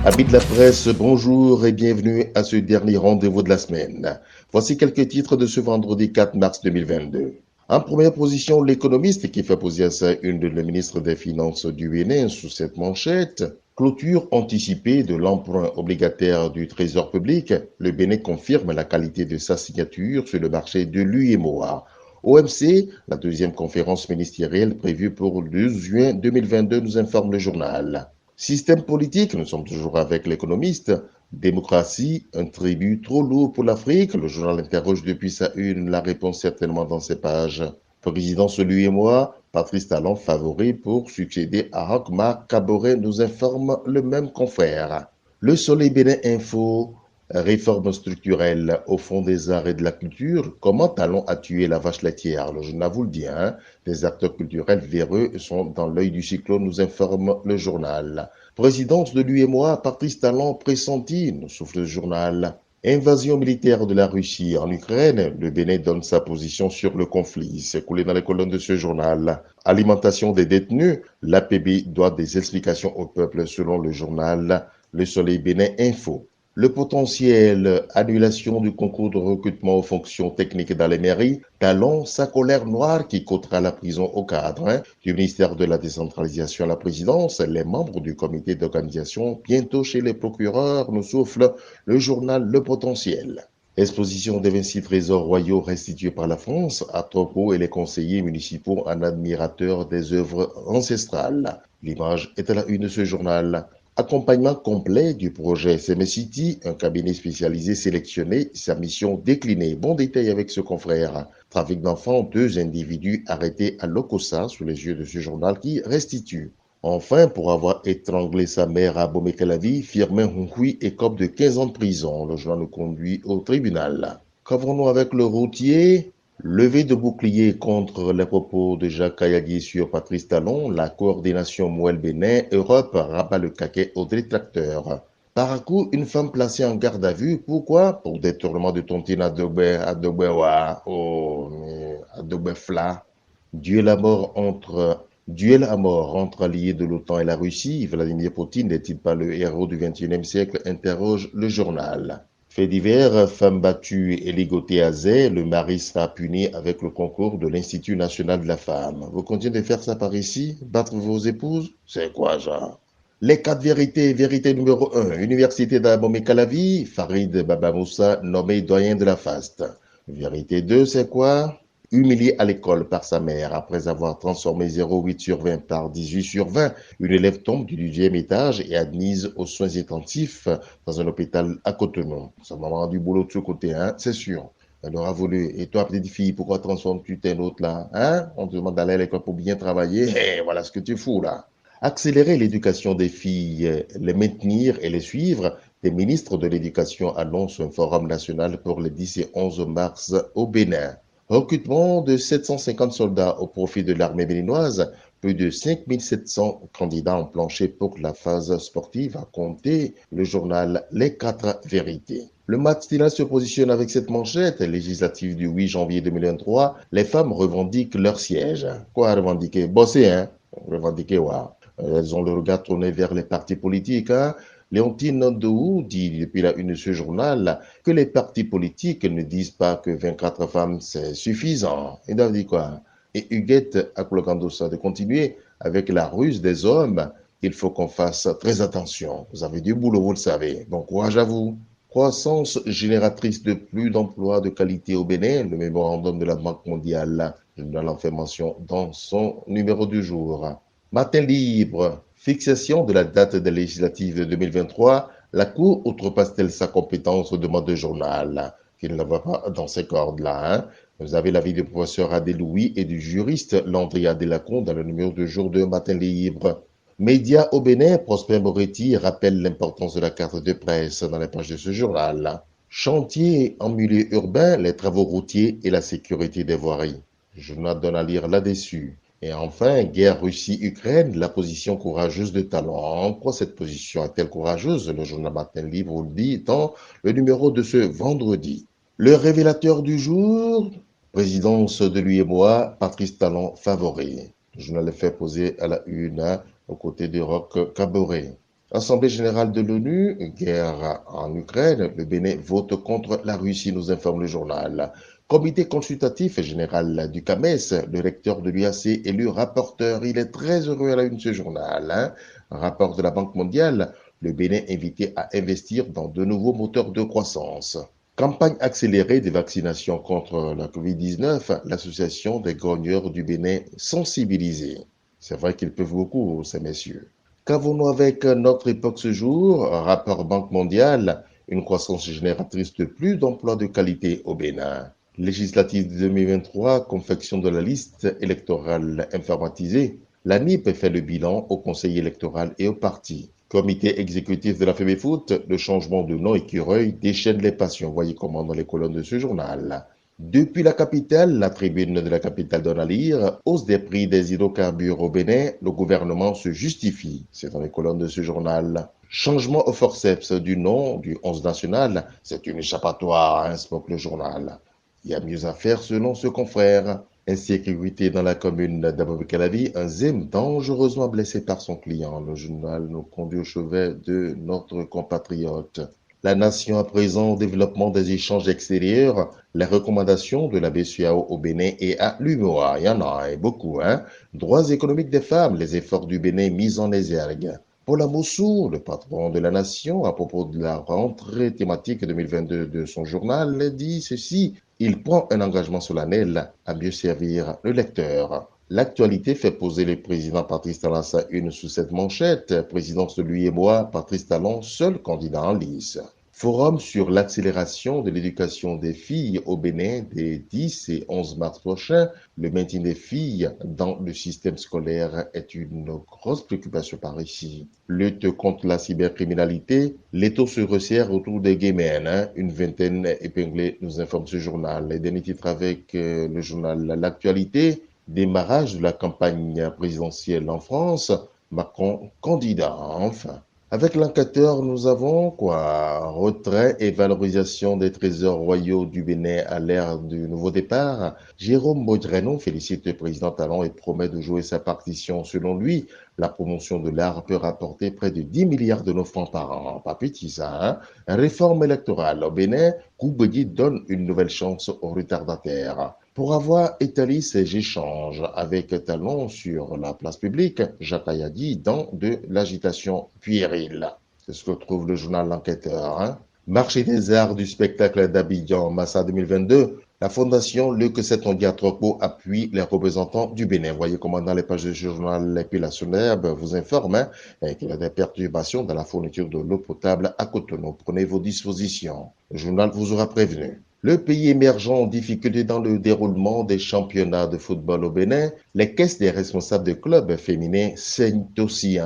Amis de la presse, bonjour et bienvenue à ce dernier rendez-vous de la semaine. Voici quelques titres de ce vendredi 4 mars 2022. En première position, l'économiste qui fait poser à sa une le ministre des Finances du Bénin sous cette manchette. Clôture anticipée de l'emprunt obligataire du Trésor public. Le Bénin confirme la qualité de sa signature sur le marché de l'UEMOA. OMC, la deuxième conférence ministérielle prévue pour le 12 juin 2022, nous informe le journal. Système politique, nous sommes toujours avec l'économiste. Démocratie, un tribut trop lourd pour l'Afrique. Le journal interroge depuis sa une la réponse certainement dans ses pages. Président celui et moi, Patrice Talon favori pour succéder à Rochmar Kaboré, nous informe le même confrère. Le Soleil Bénin Info, réforme structurelle au fond des arts et de la culture. Comment Talon a tué la vache laitière? Le journal vous le dit, hein? Les acteurs culturels véreux sont dans l'œil du cyclone, nous informe le journal. Présidence de l'UEMOA, Patrice Talon pressenti, nous souffle le journal. Invasion militaire de la Russie en Ukraine, le Bénin donne sa position sur le conflit. C'est coulé dans les colonnes de ce journal. Alimentation des détenus, l'APB doit des explications au peuple selon le journal Le Soleil Bénin Info. Le potentiel annulation du concours de recrutement aux fonctions techniques dans les mairies, Talon, sa colère noire qui coûtera la prison au cadre du ministère de la décentralisation à la présidence, les membres du comité d'organisation, bientôt chez les procureurs, nous souffle le journal Le Potentiel. Exposition des 26 trésors royaux restitués par la France à Togo et les conseillers municipaux en admirateurs des œuvres ancestrales. L'image est à la une de ce journal. Accompagnement complet du projet CMS City, un cabinet spécialisé sélectionné, sa mission déclinée. Bon détail avec ce confrère. Trafic d'enfants, 2 individus arrêtés à Lokossa sous les yeux de ce journal qui restitue. Enfin, pour avoir étranglé sa mère à Bomekelavi, Firmin Hunhui écope de 15 ans de prison. Le journal nous conduit au tribunal. Qu'avons-nous avec le routier? Levée de bouclier contre les propos de Jacques Kayagi sur Patrice Talon, la coordination Mouel-Bénin, Europe rabat le caquet au détracteur. Par un coup, une femme placée en garde à vue. Pourquoi? Pour détournement de tontine à Dogbewa, à Dogbefla. Duel à mort entre alliés de l'OTAN et la Russie. Vladimir Poutine n'est-il pas le héros du XXIe siècle? Interroge le journal. Fait divers, femme battue et ligotée à Zé, le mari sera puni avec le concours de l'Institut national de la femme. Vous continuez de faire ça par ici? Battre vos épouses? C'est quoi ça? Les 4 vérités. Vérité numéro 1. Université d'Abomey Calavi, Farid Babamoussa nommé doyen de la FAST. Vérité 2, c'est quoi? Humilié à l'école par sa mère après avoir transformé 0,8 sur 20 par 18 sur 20, une élève tombe du 10e étage et admise aux soins intensifs dans un hôpital à Cotonou. Sa maman a du boulot de ce côté, hein, c'est sûr. Elle aura voulu. Et toi, petite fille, pourquoi transformes-tu tes notes là? Hein? On te demande d'aller à l'école pour bien travailler. Hey, voilà ce que tu fous là. Accélérer l'éducation des filles, les maintenir et les suivre. Les ministres de l'Éducation annoncent un forum national pour les 10 et 11 mars au Bénin. Recrutement de 750 soldats au profit de l'armée béninoise. Plus de 5700 candidats ont planché pour la phase sportive, a compté le journal Les 4 Vérités. Le matin se positionne avec cette manchette législative du 8 janvier 2023. Les femmes revendiquent leur siège. Quoi revendiquer? Bosser, hein? Revendiquer, ouais. Elles ont le regard tourné vers les partis politiques, hein? Léontine Ndou dit depuis la une de ce journal que les partis politiques ne disent pas que 24 femmes c'est suffisant. Et doivent dire quoi? Et Huguette Akologandosa de continuer avec la ruse des hommes. Il faut qu'on fasse très attention. Vous avez du boulot, vous le savez. Bon courage à vous. Croissance génératrice de plus d'emplois de qualité au Bénin, le mémorandum de la Banque mondiale. Je dois en faire mention dans son numéro du jour. Matin libre, fixation de la date des législatives de 2023, la Cour outrepasse-t-elle sa compétence demande de journal, qu'il ne va pas dans ces cordes-là. Hein? Vous avez l'avis du professeur Adé Louis et du juriste Landry Adélacon dans le numéro de jour de Matin libre. Média au Bénin, Prosper Moretti rappelle l'importance de la carte de presse dans les pages de ce journal. Chantier en milieu urbain, les travaux routiers et la sécurité des voiries. Je n'en donne à lire là-dessus. Et enfin, guerre Russie-Ukraine, la position courageuse de Talon. En quoi cette position est-elle courageuse? Le journal Matin Libre vous le dit dans le numéro de ce vendredi. Le révélateur du jour, présidence de l'UEMOA, Patrice Talon favori. Le journal est fait poser à la une aux côtés de Roch Kaboré. Assemblée générale de l'ONU, guerre en Ukraine, le Bénin vote contre la Russie, nous informe le journal. Comité consultatif général du CAMES, le recteur de l'UAC élu rapporteur. Il est très heureux à la une de ce journal. Rapport de la Banque mondiale, le Bénin invité à investir dans de nouveaux moteurs de croissance. Campagne accélérée de vaccination contre la Covid-19, l'association des grogneurs du Bénin sensibilisée. C'est vrai qu'ils peuvent beaucoup, ces messieurs. Qu'avons-nous avec notre époque ce jour? Rapport Banque mondiale, une croissance génératrice de plus d'emplois de qualité au Bénin. Législative de 2023, confection de la liste électorale informatisée. La NIP fait le bilan au conseil électoral et aux partis. Comité exécutif de la FEBEFOOT, le changement de nom écureuil déchaîne les passions. Voyez comment dans les colonnes de ce journal. Depuis la capitale, la tribune de la capitale donne à lire, hausse des prix des hydrocarbures au Bénin, le gouvernement se justifie. C'est dans les colonnes de ce journal. Changement au forceps du nom du 11 national, c'est une échappatoire, spoke le journal. Il y a mieux à faire selon ce confrère. Insécurité dans la commune d'Abomey-Calavi, un ZEM dangereusement blessé par son client. Le journal nous conduit au chevet de notre compatriote. La nation à présent au développement des échanges extérieurs, les recommandations de la BCEAO au Bénin et à l'UMOA, il y en a et beaucoup, Droits économiques des femmes, les efforts du Bénin mis en exergue. Paul Amossou, le patron de la nation, à propos de la rentrée thématique 2022 de son journal, dit ceci: il prend un engagement solennel à mieux servir le lecteur. L'actualité fait poser le président Patrice Talon à sa une sous cette manchette. Présidence de lui et moi, Patrice Talon, seul candidat en lice. Forum sur l'accélération de l'éducation des filles au Bénin des 10 et 11 mars prochains. Le maintien des filles dans le système scolaire est une grosse préoccupation par ici. Lutte contre la cybercriminalité, l'étau se resserre autour des gamers. Une vingtaine épinglés, nous informe ce journal. Les derniers titres avec le journal L'actualité. Démarrage de la campagne présidentielle en France. Macron candidat, enfin. Avec l'enquêteur, nous avons quoi? Retrait et valorisation des trésors royaux du Bénin à l'ère du nouveau départ. Jérôme Baudrenon félicite le président Talon et promet de jouer sa partition. Selon lui, la promotion de l'art peut rapporter près de 10 milliards de nos francs par an. Pas petit ça, Réforme électorale au Bénin, Koubedi donne une nouvelle chance aux retardataires. Pour avoir étalé ces échanges avec Talon sur la place publique, Jacques Ayadi dans de l'agitation puérile. C'est ce que trouve le journal L'Enquêteur. Marché des arts du spectacle d'Abidjan, Massa 2022. La fondation Luc Setondia Tropo appuie les représentants du Bénin. Voyez comment dans les pages du journal L'Épilation vous informe qu'il y a des perturbations dans la fourniture de l'eau potable à Cotonou. Prenez vos dispositions. Le journal vous aura prévenu. Le pays émergent en difficulté dans le déroulement des championnats de football au Bénin, les caisses des responsables de clubs féminins saignent aussi,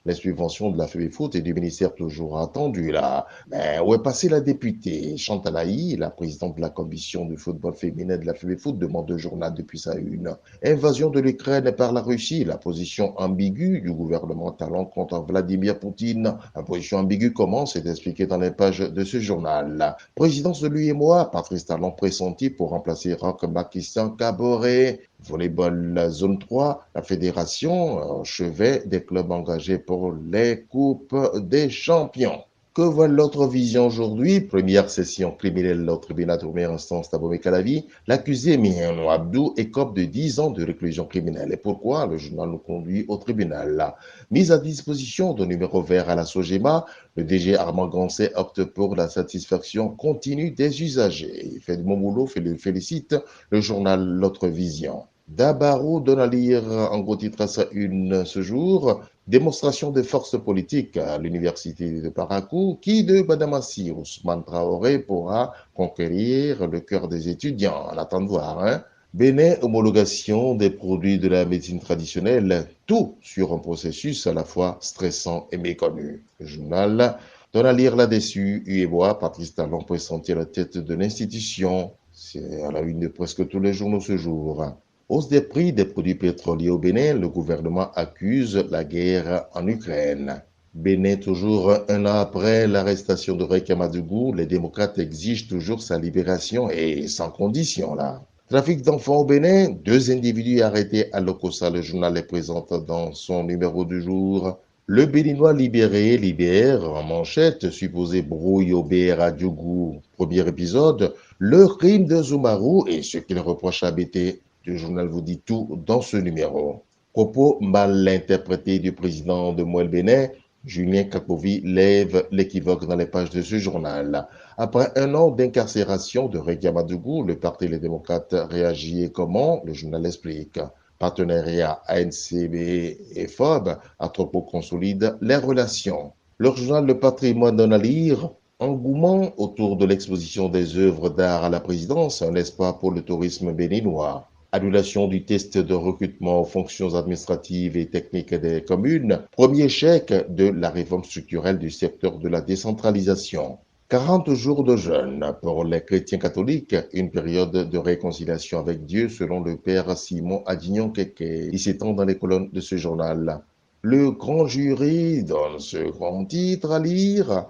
les subventions de la FEBEFOOT et du ministère toujours attendues là. Mais où est passée la députée Chantal Aïe, la présidente de la commission du football féminin de la FEBEFOOT, demande au journal depuis sa une. Invasion de l'Ukraine par la Russie, la position ambiguë du gouvernement Talon contre Vladimir Poutine. La position ambiguë comment? C'est expliqué dans les pages de ce journal. Présidence de lui et moi, Patrice Talon pressenti pour remplacer Roch Makistan Kaboré. Volleyball zone 3, la fédération chevet des clubs engagés pour les coupes des champions. Que voit l'autre vision aujourd'hui? Première session criminelle au tribunal de première instance d'Abomey-Calavi. L'accusé Mihanou Abdou écope de 10 ans de réclusion criminelle. Et pourquoi? Le journal nous conduit au tribunal. Mise à disposition de numéro vert à la Sogema, le DG Armand Gancet opte pour la satisfaction continue des usagers. Il fait de bon boulot, félicite le journal L'autre vision. Dabarou donne à lire en gros titre à sa une ce jour. Démonstration de force politique à l'université de Parakou. Qui de Badamassi, Ousmane Traoré, pourra conquérir le cœur des étudiants? On attend de voir, Bénin, homologation des produits de la médecine traditionnelle, tout sur un processus à la fois stressant et méconnu. Le journal donne à lire là-dessus. UEBOA, Patrice Talon pressenti à la tête de l'institution. C'est à la une de presque tous les journaux ce jour. Hausse des prix des produits pétroliers au Bénin, le gouvernement accuse la guerre en Ukraine. Bénin, toujours un an après l'arrestation de Rek Amadougou, les démocrates exigent toujours sa libération et sans condition là. Trafic d'enfants au Bénin, 2 individus arrêtés à Lokossa, le journal les présente dans son numéro du jour. Le Béninois libéré libère en manchette, supposé brouille au BR à Diougou. Premier épisode, le crime de Zoumarou et ce qu'il reproche à BT. Le journal vous dit tout dans ce numéro. Propos mal interprétés du président de Moël Bénin, Julien Kakovi lève l'équivoque dans les pages de ce journal. Après un an d'incarcération de Rekia Madougou, le Parti Les Démocrates réagit comment? Le journal explique. Partenariat ANCB et FOB, Atropo consolide les relations. Le journal Le Patrimoine donne à lire engouement autour de l'exposition des œuvres d'art à la présidence, un espoir pour le tourisme béninois. Annulation du test de recrutement aux fonctions administratives et techniques des communes, premier échec de la réforme structurelle du secteur de la décentralisation. 40 jours de jeûne pour les chrétiens catholiques, une période de réconciliation avec Dieu selon le père Simon Adignon-Keke. Il s'étend dans les colonnes de ce journal. Le grand jury donne ce grand titre à lire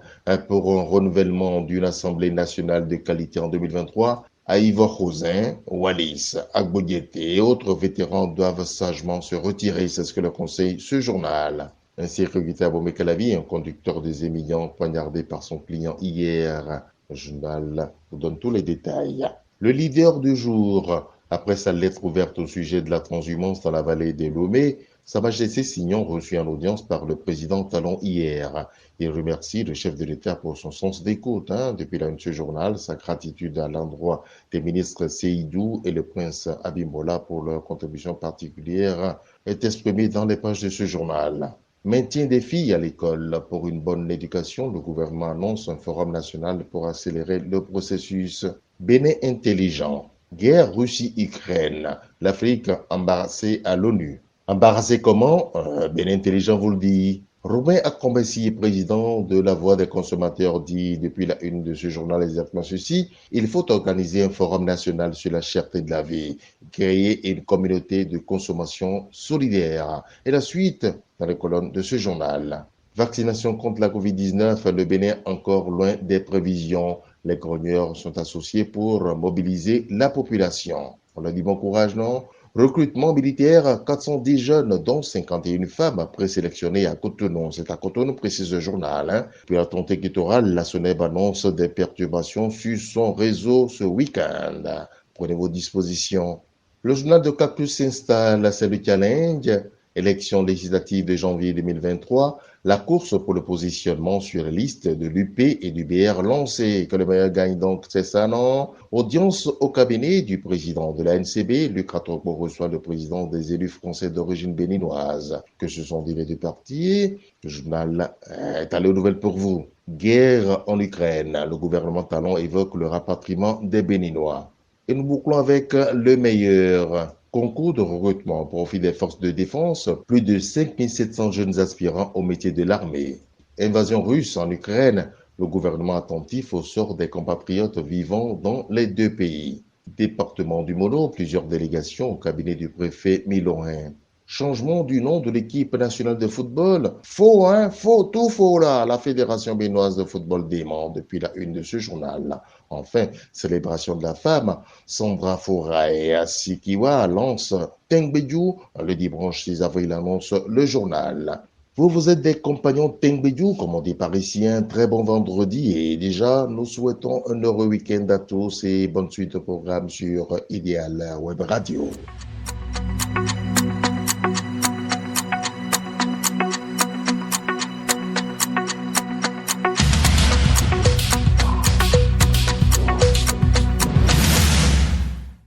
pour un renouvellement d'une Assemblée nationale de qualité en 2023. À Ivor Cousin, Wallis, Agbodiété et autres vétérans doivent sagement se retirer, c'est ce que le conseille ce journal. Ainsi recruté à Bomé-Calavi, un conducteur des Émilions poignardé par son client hier. Le journal vous donne tous les détails. Le leader du jour, après sa lettre ouverte au sujet de la transhumance dans la vallée des Lomé, Sa Majesté Signon reçut en audience par le président Talon hier. Il remercie le chef de l'État pour son sens d'écoute. Depuis la une de ce journal, sa gratitude à l'endroit des ministres Seydou et le prince Abimbola pour leur contribution particulière est exprimée dans les pages de ce journal. Maintien des filles à l'école pour une bonne éducation, le gouvernement annonce un forum national pour accélérer le processus. Bénin intelligent. Guerre Russie-Ukraine. L'Afrique embarrassée à l'ONU. Embarrassé comment? Bénin intelligent vous le dit. Romain Akombessi, président de la Voix des consommateurs, dit depuis la une de ce journal exactement ceci: il faut organiser un forum national sur la cherté de la vie, créer une communauté de consommation solidaire. Et la suite dans les colonnes de ce journal. Vaccination contre la Covid-19, le Bénin encore loin des prévisions. Les grogneurs sont associés pour mobiliser la population. On a dit bon courage, non? Recrutement militaire, 410 jeunes, dont 51 femmes présélectionnées à Cotonou. C'est à Cotonou, précise le journal. Puis à Tonté Littoral, la SONEB annonce des perturbations sur son réseau ce week-end. Prenez vos dispositions. Le journal de Cactus s'installe, c'est le challenge. Élection législative de janvier 2023, la course pour le positionnement sur la liste de l'UP et du BR lancée. Que le meilleur gagne donc, c'est ça, non? Audience au cabinet du président de la NCB, Luc Ratropo reçoit le président des élus français d'origine béninoise. Que se sont dit les deux partis? Le journal est allé aux nouvelles pour vous. Guerre en Ukraine. Le gouvernement Talon évoque le rapatriement des Béninois. Et nous bouclons avec le meilleur. Concours de recrutement au profit des forces de défense, plus de 5700 jeunes aspirants au métier de l'armée. Invasion russe en Ukraine, le gouvernement attentif au sort des compatriotes vivant dans les deux pays. Département du Mono, plusieurs délégations au cabinet du préfet Miloin. Changement du nom de l'équipe nationale de football. Faux, faux, tout faux là. La Fédération béninoise de football dément depuis la une de ce journal. Enfin, célébration de la femme. Sandra Fora et Asikiwa lancent Tengbedju. Le dimanche 6 avril annonce le journal. Vous êtes des compagnons Tengbedju, comme on dit par ici, un très bon vendredi. Et déjà, nous souhaitons un heureux week-end à tous et bonne suite de programme sur Idéal Web Radio.